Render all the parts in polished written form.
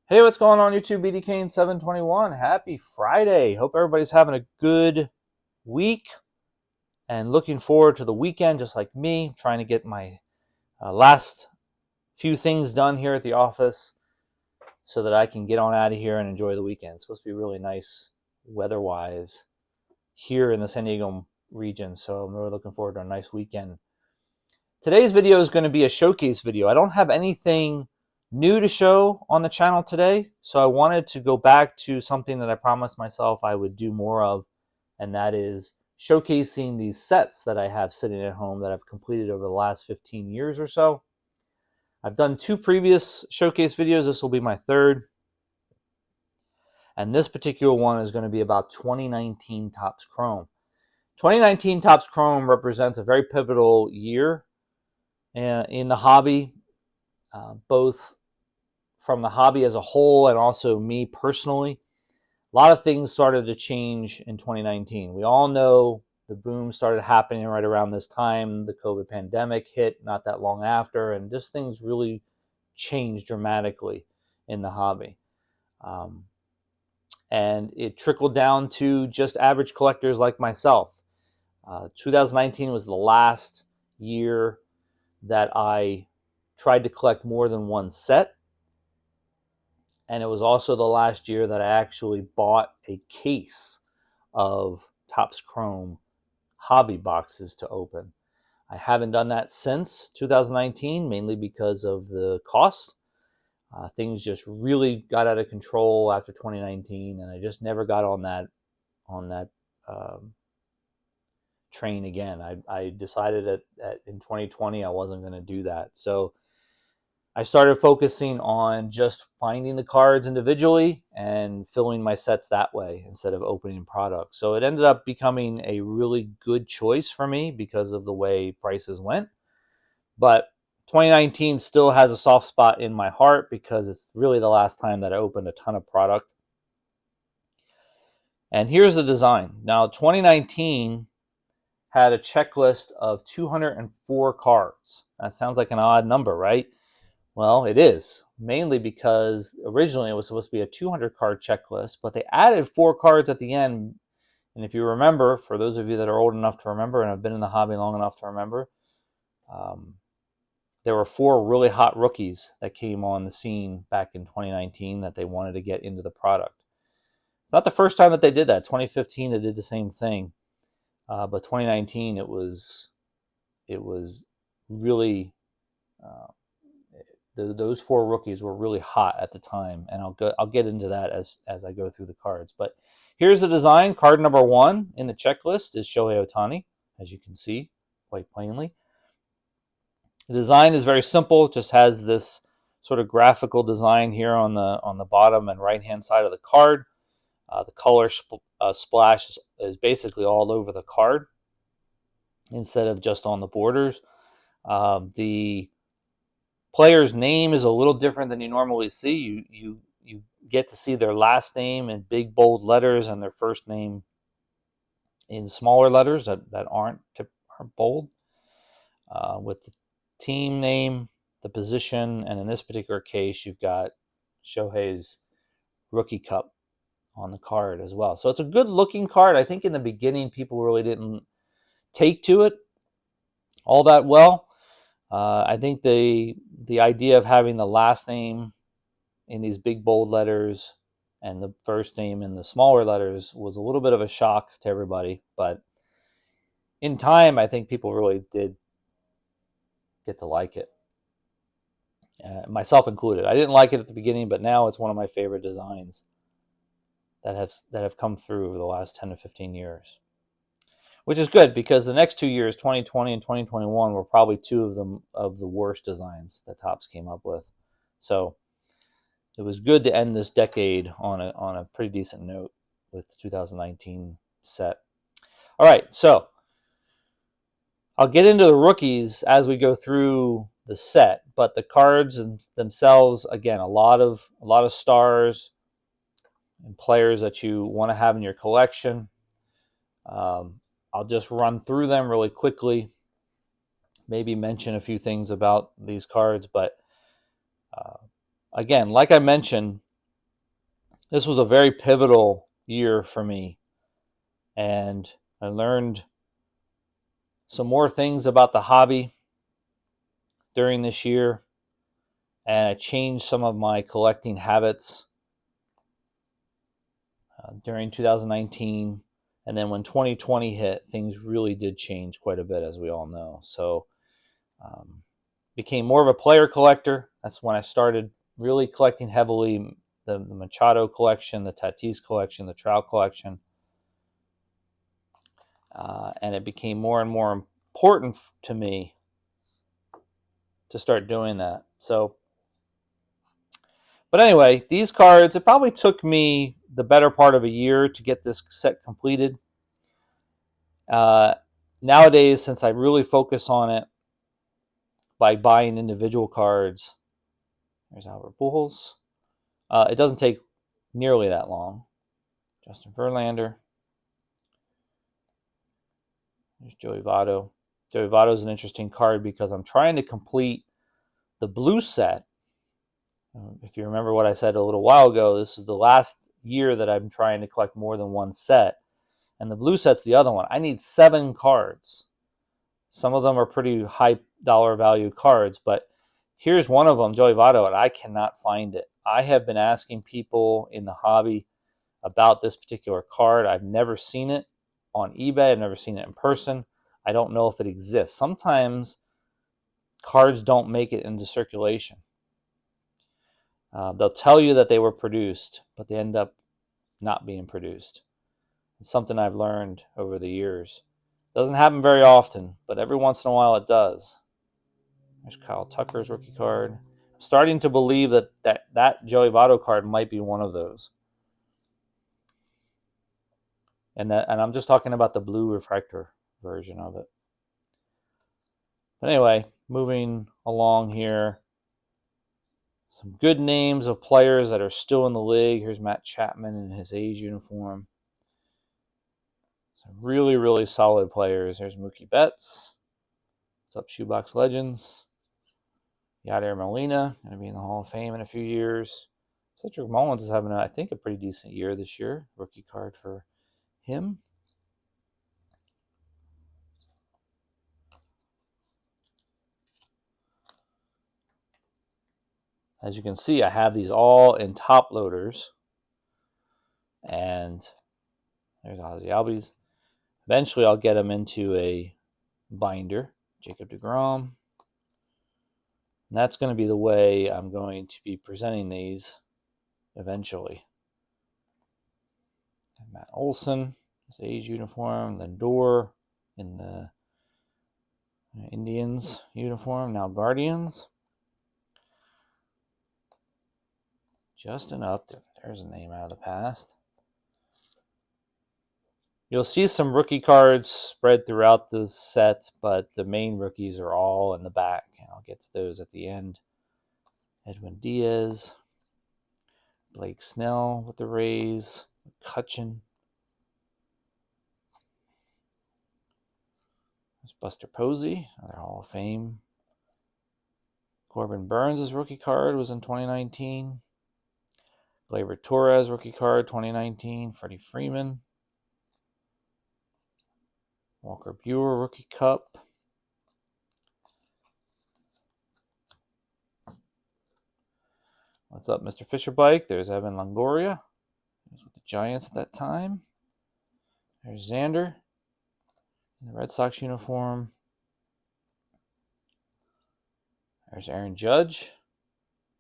Hey, what's going on YouTube? BD Kane 721. Happy Friday. Hope everybody's having a good week and looking forward to the weekend just like me. Trying to get my last few things done here at the office so that I can get on out of here and enjoy the weekend. It's supposed to be really nice weather-wise here in the San Diego region, so I'm really looking forward to a nice weekend. Today's video is going to be a showcase video. I don't have anything new to show on the channel today, so I wanted to go back to something that I promised myself I would do more of, and that is showcasing these sets that I have sitting at home that I've completed over the last 15 years or so. I've done two previous showcase videos. This will be my third, and this particular one is going to be about 2019 Topps Chrome. 2019 Topps Chrome represents a very pivotal year in the hobby, both from the hobby as a whole and also me personally. A lot of things started to change in 2019. We all know the boom started happening right around this time. The COVID pandemic hit not that long after, and just things really changed dramatically in the hobby. And it trickled down to just average collectors like myself. 2019 was the last year that I tried to collect more than one set. And it was also the last year that I actually bought a case of Topps Chrome hobby boxes to open. I haven't done that since 2019, mainly because of the cost. Things just really got out of control after 2019, and I just never got on that train again. I decided that in 2020 I wasn't going to do that. So I started focusing on just finding the cards individually and filling my sets that way instead of opening products. So it ended up becoming a really good choice for me because of the way prices went. But 2019 still has a soft spot in my heart because it's really the last time that I opened a ton of product. And here's the design. Now, 2019 had a checklist of 204 cards. That sounds like an odd number, right? Well, it is, mainly because originally it was supposed to be a 200 card checklist, but they added 4 cards at the end. And if you remember, for those of you that are old enough to remember and have been in the hobby long enough to remember, there were 4 really hot rookies that came on the scene back in 2019 that they wanted to get into the product. It's not the first time that they did that. 2015 they did the same thing, but 2019 it was really those 4 rookies were really hot at the time, and I'll get into that as I go through the cards. But here's the design. Card number 1 in the checklist is Shohei Ohtani, as you can see quite plainly. The design is very simple. It just has this sort of graphical design here on the bottom and right hand side of the card. The color splash is basically all over the card instead of just on the borders. The player's name is a little different than you normally see. You get to see their last name in big bold letters and their first name in smaller letters that aren't bold. With the team name, the position, and in this particular case, you've got Shohei's rookie cup on the card as well. So it's a good looking card. I think in the beginning people really didn't take to it all that well. I think the idea of having the last name in these big bold letters and the first name in the smaller letters was a little bit of a shock to everybody, but in time I think people really did get to like it, myself included. I didn't like it at the beginning, but now it's one of my favorite designs that have come through over the last 10 to 15 years, which is good because the next 2 years, 2020 and 2021, were probably 2 of the worst designs that Topps came up with. So it was good to end this decade on a pretty decent note with the 2019 set. All right, so I'll get into the rookies as we go through the set, but the cards themselves, again, a lot of stars and players that you want to have in your collection. I'll just run through them really quickly, maybe mention a few things about these cards, but again, like I mentioned, This was a very pivotal year for me, and I learned some more things about the hobby during this year, and I changed some of my collecting habits during 2019. And then when 2020 hit, things really did change quite a bit, as we all know. So, became more of a player collector. That's when I started really collecting heavily the Machado collection, the Tatis collection, the Trout collection. And it became more and more important to me to start doing that. So, but anyway, these cards, it probably took me the better part of a year to get this set completed. Nowadays, since I really focus on it by buying individual cards, there's Albert Pujols. It doesn't take nearly that long. Justin Verlander. There's Joey Votto. Joey Votto is an interesting card because I'm trying to complete the blue set. If you remember what I said a little while ago, this is the last year that I'm trying to collect more than one set. And the blue set's the other one. I need 7 cards. Some of them are pretty high dollar value cards, but here's one of them, Joey Votto, and I cannot find it. I have been asking people in the hobby about this particular card. I've never seen it on eBay. I've never seen it in person. I don't know if it exists. Sometimes cards don't make it into circulation. They'll tell you that they were produced, but they end up not being produced. It's something I've learned over the years. Doesn't happen very often, but every once in a while it does. There's Kyle Tucker's rookie card. I'm starting to believe that Joey Votto card might be one of those. And I'm just talking about the blue refractor version of it. But anyway, moving along here. Some good names of players that are still in the league. Here's Matt Chapman in his A's uniform. Some really, really solid players. There's Mookie Betts. What's up, Shoebox Legends? Yadier Molina, going to be in the Hall of Fame in a few years. Cedric Mullins is having, I think, a pretty decent year this year. Rookie card for him. As you can see, I have these all in top loaders. And there's Ozzie Albies. Eventually, I'll get them into a binder. Jacob deGrom. And that's going to be the way I'm going to be presenting these eventually. And Matt Olson, his A's uniform. Lindor in the Indians uniform, now Guardians. Justin Upton, there's a name out of the past. You'll see some rookie cards spread throughout the set, but the main rookies are all in the back. I'll get to those at the end. Edwin Diaz, Blake Snell with the Rays, McCutchen. There's Buster Posey, another Hall of Fame. Corbin Burns' rookie card was in 2019. Gleyber Torres rookie card 2019. Freddie Freeman. Walker Buehler rookie cup. What's up, Mr. Fisher-Bike? There's Evan Longoria. He was with the Giants at that time. There's Xander in the Red Sox uniform. There's Aaron Judge.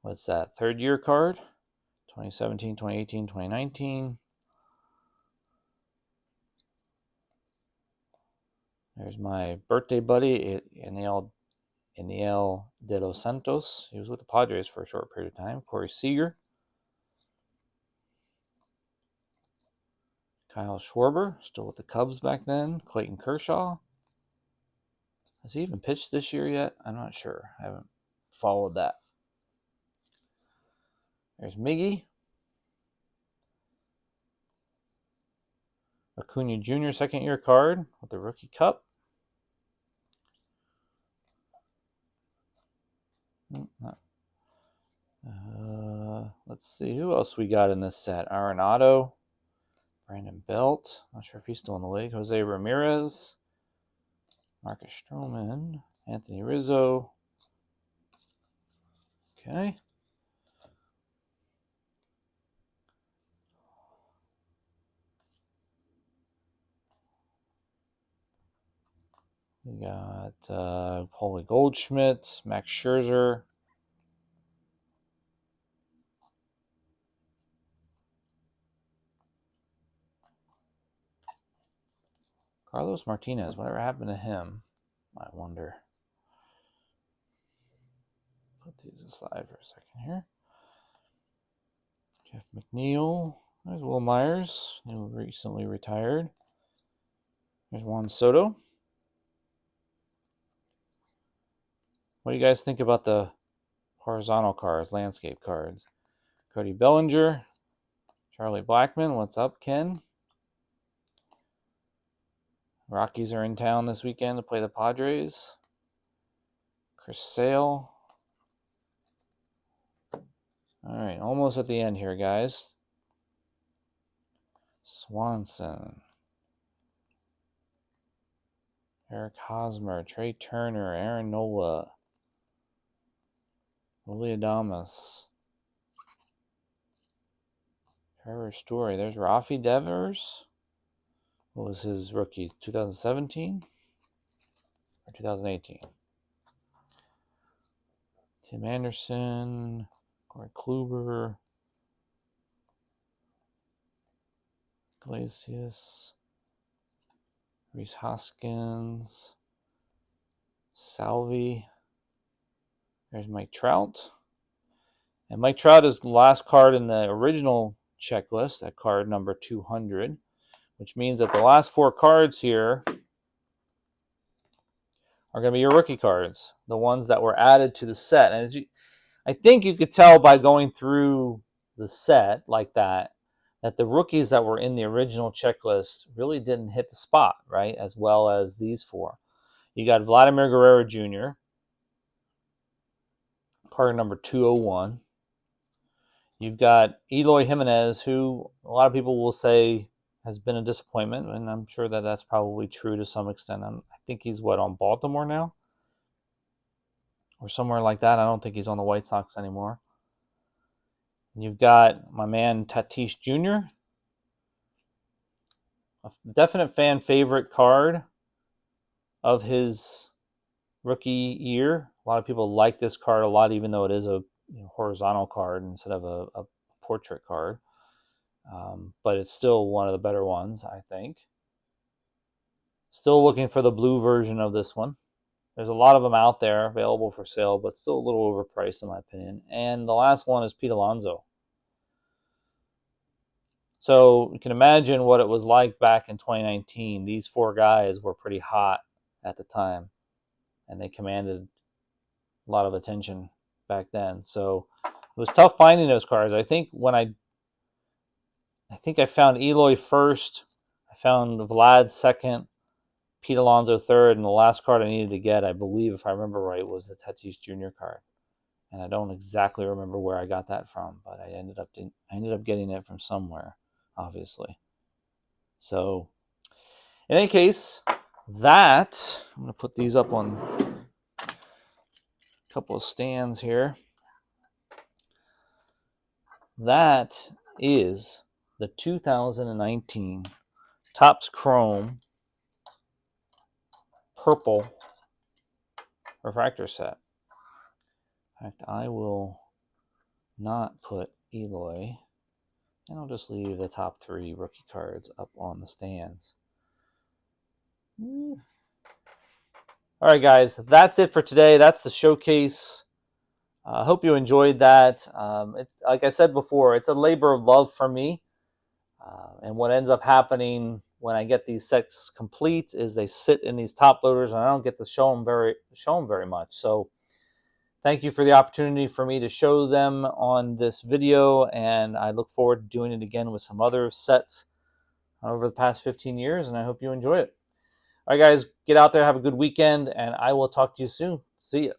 What's that? 3rd year card. 2017, 2018, 2019. There's my birthday buddy, Eniel de los Santos. He was with the Padres for a short period of time. Corey Seager. Kyle Schwarber, still with the Cubs back then. Clayton Kershaw. Has he even pitched this year yet? I'm not sure. I haven't followed that. There's Miggy. Acuna Jr. 2nd year card with the rookie cup. Let's see who else we got in this set. Arenado, Brandon Belt. Not sure if he's still in the league. Jose Ramirez, Marcus Stroman, Anthony Rizzo. Okay. We got Paulie Goldschmidt, Max Scherzer. Carlos Martinez, whatever happened to him? I wonder. Put these aside for a second here. Jeff McNeil. There's Will Myers, who recently retired. There's Juan Soto. What do you guys think about the horizontal cards, landscape cards? Cody Bellinger, Charlie Blackmon. What's up, Ken? Rockies are in town this weekend to play the Padres. Chris Sale. All right, almost at the end here, guys. Swanson. Eric Hosmer, Trey Turner, Aaron Nola, Willie Adamas, Trevor Story. There's Rafi Devers. What was his rookie? 2017 or 2018? Tim Anderson, Corey Kluber, Iglesias, Reese Hoskins, Salvi. There's Mike Trout. And Mike Trout is the last card in the original checklist at card number 200, which means that the last 4 cards here are going to be your rookie cards, the ones that were added to the set. And I think you could tell by going through the set like that the rookies that were in the original checklist really didn't hit the spot, right, as well as these 4. You got Vladimir Guerrero Jr., card number 201. You've got Eloy Jimenez, who a lot of people will say has been a disappointment, and I'm sure that that's probably true to some extent. I think he's, on Baltimore now? Or somewhere like that. I don't think he's on the White Sox anymore. And you've got my man Tatis Jr., a definite fan favorite card of his rookie year. A lot of people like this card a lot, even though it is a horizontal card instead of a portrait card. But it's still one of the better ones, I think. Still looking for the blue version of this one. There's a lot of them out there available for sale, but still a little overpriced in my opinion. And the last one is Pete Alonso. So you can imagine what it was like back in 2019. These 4 guys were pretty hot at the time, and they commanded a lot of attention back then. So it was tough finding those cards. I think I found Eloy first, I found Vlad second, Pete Alonso third, and the last card I needed to get, I believe, if I remember right, was the Tatis Jr. card. And I don't exactly remember where I got that from, but I ended up getting it from somewhere, obviously. So, in any case, I'm going to put these up on a couple of stands here. That is the 2019 Topps Chrome Purple Refractor set. In fact, I will not put Eloy, and I'll just leave the top 3 rookie cards up on the stands. All right, guys, that's it for today. That's the showcase. I hope you enjoyed that. Like I said before, it's a labor of love for me. And what ends up happening when I get these sets complete is they sit in these top loaders, and I don't get to show them very much. So thank you for the opportunity for me to show them on this video, and I look forward to doing it again with some other sets over the past 15 years, and I hope you enjoy it. All right, guys, get out there, have a good weekend, and I will talk to you soon. See ya.